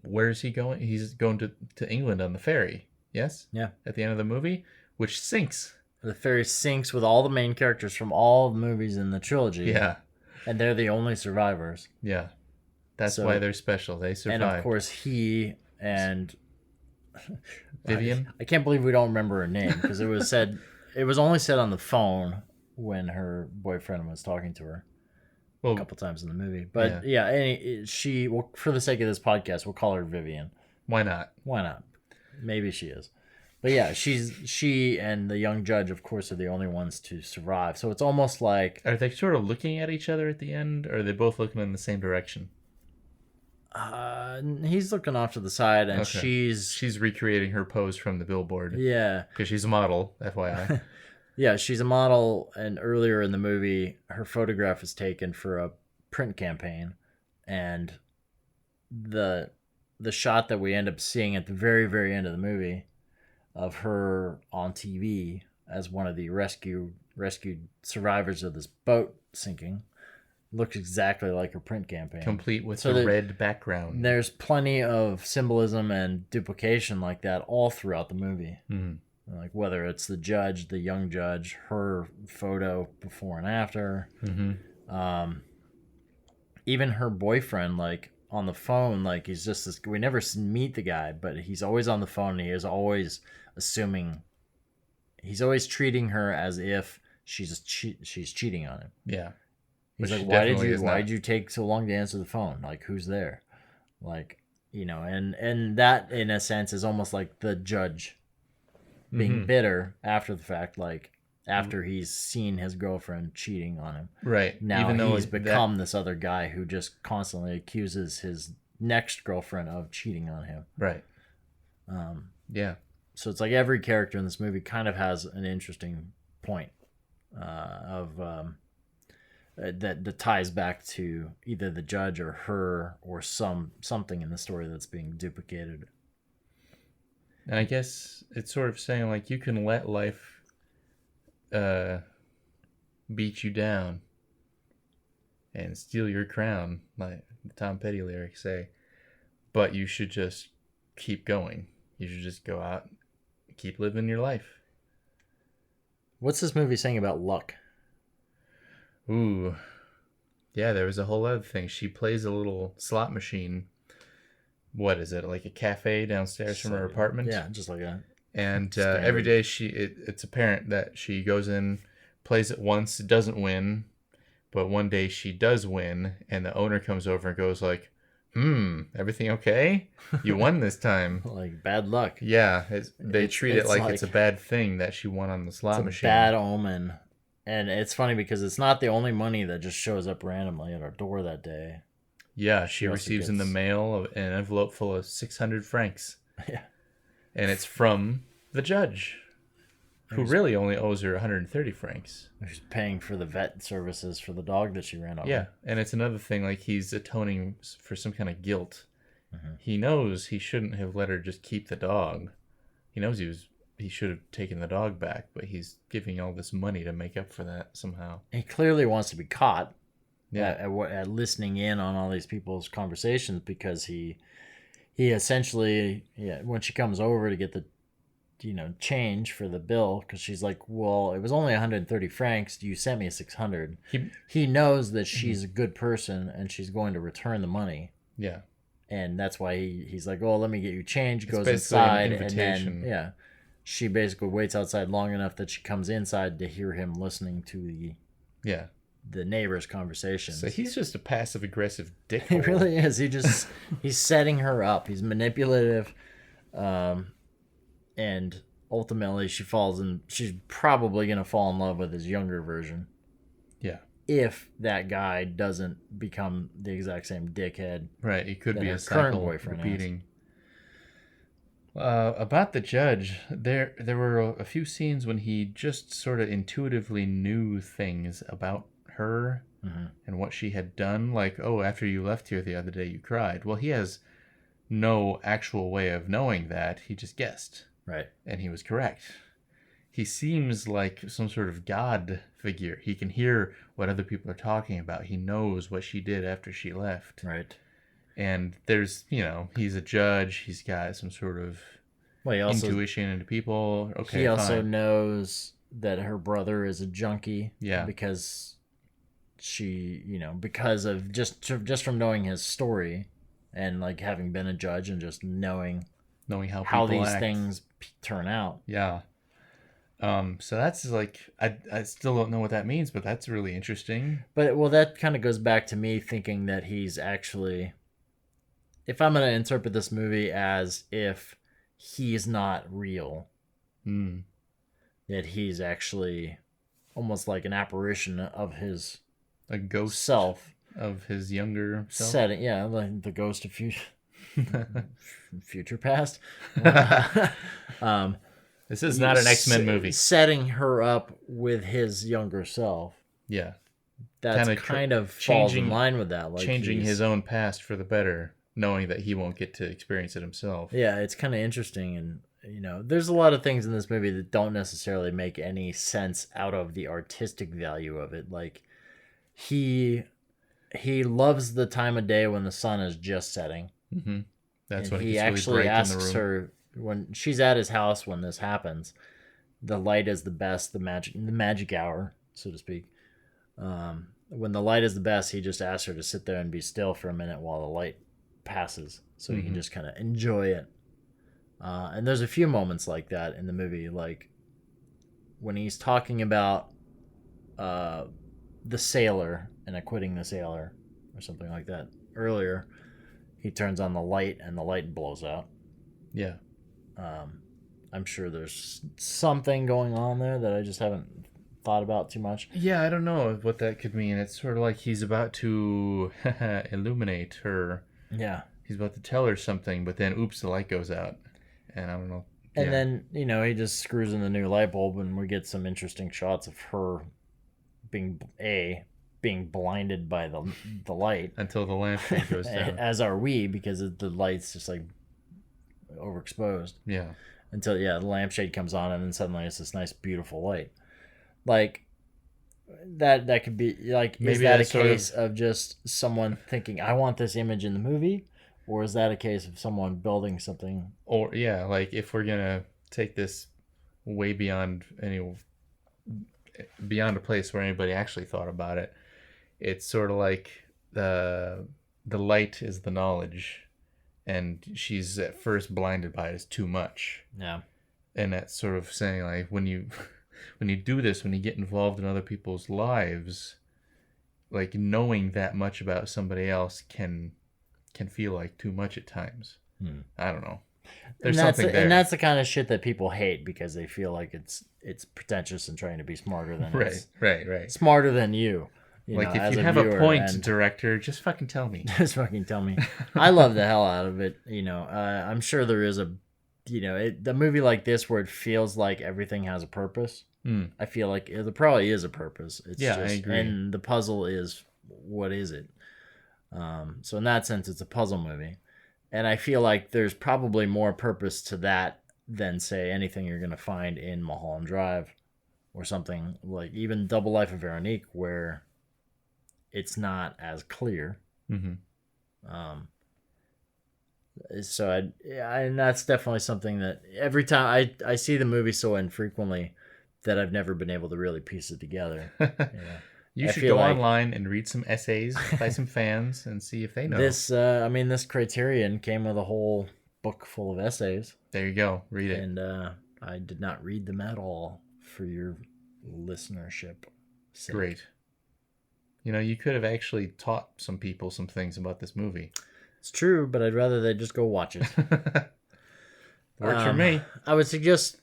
B: Where is he going? He's going to England on the ferry. Yes?
A: Yeah.
B: At the end of the movie, which sinks.
A: The ferry sinks with all the main characters from all the movies in the trilogy.
B: Yeah.
A: And they're the only survivors.
B: Yeah. That's why they're special. They survive.
A: And of course, he and
B: Vivian.
A: I can't believe we don't remember her name because it was only said on the phone when her boyfriend was talking to her a couple times in the movie. But for the sake of this podcast, we'll call her Vivian.
B: Why not?
A: Maybe she is. But yeah, she and the young judge, of course, are the only ones to survive. So it's almost like...
B: Are they sort of looking at each other at the end, or are they both looking in the same direction?
A: He's looking off to the side, and
B: she's recreating her pose from the billboard.
A: Yeah.
B: Because she's a model, FYI.
A: Yeah, she's a model, and earlier in the movie, her photograph is taken for a print campaign, and the shot that we end up seeing at the very, very end of the movie of her on TV as one of the rescued survivors of this boat sinking Looks exactly like her print campaign.
B: Complete with
A: So
B: the
A: there-
B: red background.
A: There's plenty of symbolism and duplication like that all throughout the movie. Like whether it's the judge, the young judge, her photo before and after, even her boyfriend, like on the phone, like he's just this. We never meet the guy, but he's always on the phone. And he is always assuming. He's always treating her as if she's cheating on him.
B: Yeah.
A: He's
B: Which
A: like,
B: she
A: why
B: definitely is
A: did
B: not.
A: you take so long to answer the phone? Like, who's there? Like, and that in a sense is almost like the judge being bitter after the fact, like after he's seen his girlfriend cheating on him.
B: Right.
A: Now
B: Even though
A: he's become this other guy who just constantly accuses his next girlfriend of cheating on him.
B: Right. Yeah.
A: So it's like every character in this movie kind of has an interesting point that ties back to either the judge or her or something in the story that's being duplicated.
B: And I guess it's sort of saying, like, you can let life beat you down and steal your crown, like the Tom Petty lyrics say, but you should just keep going. You should just go out and keep living your life.
A: What's this movie saying about luck?
B: Ooh. Yeah, there was a whole other thing. She plays a little slot machine. What is it, like a cafe downstairs from her apartment?
A: Yeah, just like a...
B: And every day it's apparent that she goes in, plays it once, doesn't win, but one day she does win, and the owner comes over and goes like, everything okay? You won this time.
A: Like bad luck.
B: Yeah, they treat it
A: it's
B: like
A: like-
B: it's a bad thing that she won on the slot
A: It's a
B: machine.
A: bad omen. And it's funny because it's not the only money that just shows up randomly at our door that day.
B: Yeah, she
A: also
B: receives in the
A: gets-
B: mail an envelope full of 600 francs.
A: Yeah.
B: And it's from the judge, who really only owes her 130 francs.
A: She's paying for the vet services for the dog that she ran over.
B: Yeah, and it's another thing, like he's atoning for some kind of guilt.
A: Mm-hmm.
B: He knows he shouldn't have let her just keep the dog. He knows he should have taken the dog back, but he's giving all this money to make up for that somehow.
A: He clearly wants to be caught
B: Yeah,
A: at listening in on all these people's conversations because he essentially, when she comes over to get the change for the bill, because she's like, well, it was only 130 francs, you sent me 600. He knows that she's a good person and she's going to return the money,
B: yeah,
A: and that's why he's like, oh, let me get you change.
B: It's
A: Goes
B: basically an
A: inside, and
B: invitation.
A: then she basically waits outside long enough that she comes inside to hear him listening to
B: yeah.
A: the neighbor's conversations.
B: So he's just a passive aggressive dick.
A: He really is. He's setting her up. He's manipulative, and ultimately she's probably gonna fall in love with his younger version
B: Yeah,
A: if that guy doesn't become the exact same dickhead.
B: right. It could
A: That
B: be
A: her
B: a
A: current
B: cycle
A: boyfriend has.
B: repeating. About the judge, there were a few scenes when he just sort of intuitively knew things about her and what she had done. Like, oh, after you left here the other day, you cried. Well, he has no actual way of knowing that. He just guessed.
A: Right.
B: And he was correct. He seems like some sort of god figure. He can hear what other people are talking about. He knows what she did after she left.
A: Right.
B: And there's, he's a judge. He's got some sort of intuition into people. Okay,
A: he also
B: fine.
A: knows that her brother is a junkie.
B: Yeah.
A: Because she, because of just from knowing his story and like having been a judge and just knowing
B: how
A: these
B: act.
A: things turn out.
B: Yeah. So that's like, I still don't know what that means, but that's really interesting.
A: But, well, that kind of goes back to me thinking that he's actually, if I'm going to interpret this movie as if he's not real, that he's actually almost like an apparition of his
B: A ghost
A: self.
B: of his younger self.
A: Setting, like the ghost of future past.
B: This is not an X-Men movie.
A: Setting her up with his younger self.
B: Yeah.
A: That's
B: Kinda
A: kind of falls in
B: changing-
A: line with that. Like
B: Changing his own past for the better, knowing that he won't get to experience it himself.
A: Yeah, it's kind of interesting. And, there's a lot of things in this movie that don't necessarily make any sense out of the artistic value of it. Like, he he loves the time of day when the sun is just setting.
B: Mm-hmm. That's
A: and
B: when
A: he
B: it's
A: actually
B: really bright
A: asks
B: in the room.
A: her when she's at his house when this happens. The light is the best, the magic hour, so to speak. When the light is the best, he just asks her to sit there and be still for a minute while the light passes, so he can just kind of enjoy it. And there's a few moments like that in the movie, like when he's talking about the sailor and acquitting the sailor or something like that earlier. He turns on the light and the light blows out.
B: Yeah.
A: I'm sure there's something going on there that I just haven't thought about too much.
B: Yeah, I don't know what that could mean. It's sort of like he's about to illuminate her.
A: Yeah.
B: He's about to tell her something, but then, oops, the light goes out. And I don't know.
A: And then, he just screws in the new light bulb and we get some interesting shots of her being blinded by the light.
B: Until the lampshade goes down.
A: As are we, because the light's just like overexposed.
B: Yeah.
A: Until, the lampshade comes on and then suddenly it's this nice, beautiful light. Like, that could be, like, maybe is that a case of just someone thinking, I want this image in the movie? Or is that a case of someone building something?
B: Or, yeah, like, if we're going to take this way beyond a place where anybody actually thought about it, it's sort of like the light is the knowledge, and she's at first blinded by it as too much.
A: Yeah.
B: And that's sort of saying, like, when you do this, when you get involved in other people's lives, like, knowing that much about somebody else can feel like too much at times. I don't know. There's something there.
A: And that's the kind of shit that people hate because they feel like it's pretentious and trying to be smarter than
B: right.
A: Smarter than you.
B: Like, if you have a point, director, just fucking tell me.
A: Just fucking tell me. I love the hell out of it. I'm sure there is a, the movie like this where it feels like everything has a purpose. I feel like there probably is a purpose. It's
B: I agree.
A: And the puzzle is, what is it? So in that sense, it's a puzzle movie. And I feel like there's probably more purpose to that than, say, anything you're going to find in Mulholland Drive or something like even Double Life of Veronique, where it's not as clear. So and that's definitely something that every time I see the movie so infrequently that I've never been able to really piece it together.
B: You should go online and read some essays by some fans and see if they know.
A: This Criterion came with a whole book full of essays.
B: There you go. Read it.
A: And I did not read them at all for your listenership sake.
B: Great. You could have actually taught some people some things about this movie.
A: It's true, but I'd rather they just go watch it.
B: Works for me.
A: I would suggest,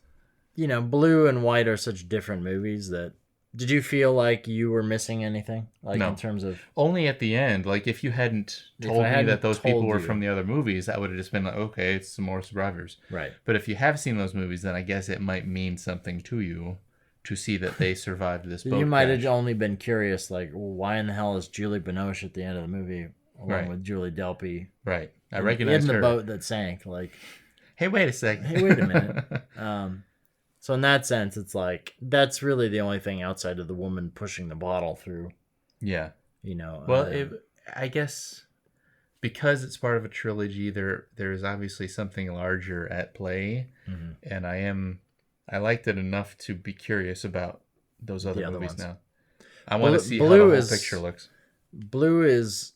A: Blue and White are such different movies that... Did you feel like you were missing anything? Like, no. In terms of...
B: Only at the end. Like, if you hadn't told me that those people were from the other movies, I would have just been like, okay, it's some more survivors.
A: Right.
B: But if you have seen those movies, then I guess it might mean something to you to see that they survived this boat
A: You might
B: crash.
A: have only been curious, like, well, why in the hell is Julie Binoche at the end of the movie along with Julie Delpy?
B: Right. I recognize her.
A: In the boat that sank. Like,
B: hey, wait a second.
A: Hey, wait a minute. So in that sense, it's like, that's really the only thing outside of the woman pushing the bottle through.
B: Yeah. Well, I guess because it's part of a trilogy, there's obviously something larger at play. And I liked it enough to be curious about those other movies ones. Now. I want to see how the whole picture looks.
A: Blue is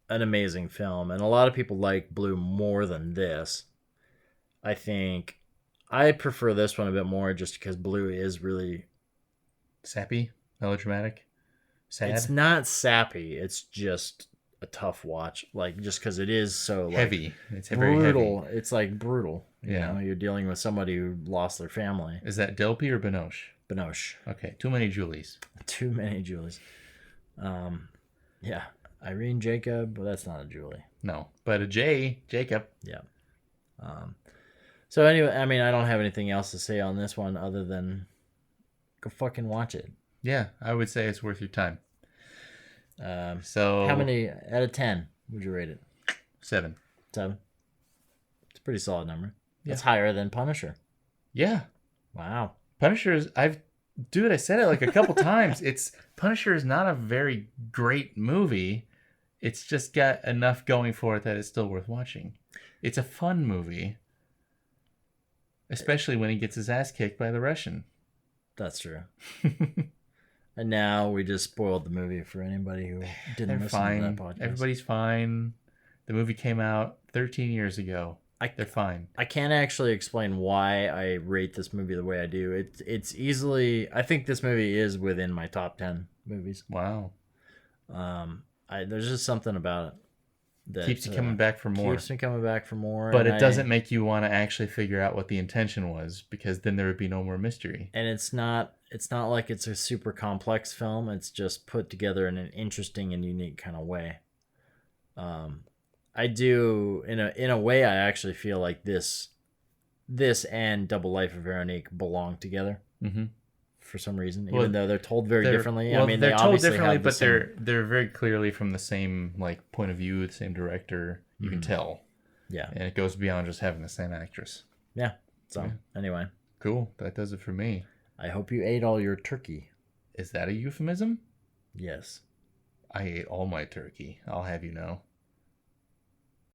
A: an amazing film, and a lot of people like Blue more than this. I think... I prefer this one a bit more just because Blue is really...
B: Sappy? Melodramatic? Sad?
A: It's not sappy. It's just a tough watch. Like, just because it is so...
B: Heavy.
A: It's brutal. Very heavy. It's like brutal.
B: Yeah.
A: You're dealing with somebody who lost their family.
B: Is that Delpy or Binoche?
A: Binoche.
B: Okay. Too many Julies.
A: Too many Julies. Yeah. Irene Jacob, but that's not a Julie.
B: No. But a Jacob.
A: Yeah. So anyway, I don't have anything else to say on this one other than go fucking watch it.
B: Yeah, I would say it's worth your time.
A: So how many out of 10 would you rate it?
B: 7.
A: 7. It's a pretty solid number.
B: Yeah.
A: It's higher than Punisher.
B: Yeah.
A: Wow.
B: Punisher is I said it like a couple times. Punisher is not a very great movie. It's just got enough going for it that it's still worth watching. It's a fun movie. Especially when he gets his ass kicked by the Russian.
A: That's true. And now we just spoiled the movie for anybody who didn't listen to that podcast.
B: Everybody's fine. The movie came out 13 years ago. They're fine.
A: I can't actually explain why I rate this movie the way I do. It's easily... I think this movie is within my top 10 movies.
B: Wow.
A: There's just something about it that
B: keeps you coming back for more.
A: Keeps me coming back for more.
B: But it doesn't make you want to actually figure out what the intention was, because then there would be no more mystery.
A: And it's not like it's a super complex film. It's just put together in an interesting and unique kind of way. I do in a way I actually feel like this and Double Life of Veronique belong together. Mm-hmm. For some reason, even though they're told very differently.
B: Well,
A: I mean,
B: they're
A: they
B: told differently, but
A: same...
B: they're very clearly from the same point of view, the same director. You can tell.
A: Yeah,
B: and it goes beyond just having the same actress.
A: Yeah. So anyway,
B: cool. That does it for me.
A: I hope you ate all your turkey.
B: Is that a euphemism?
A: Yes.
B: I ate all my turkey. I'll have you know.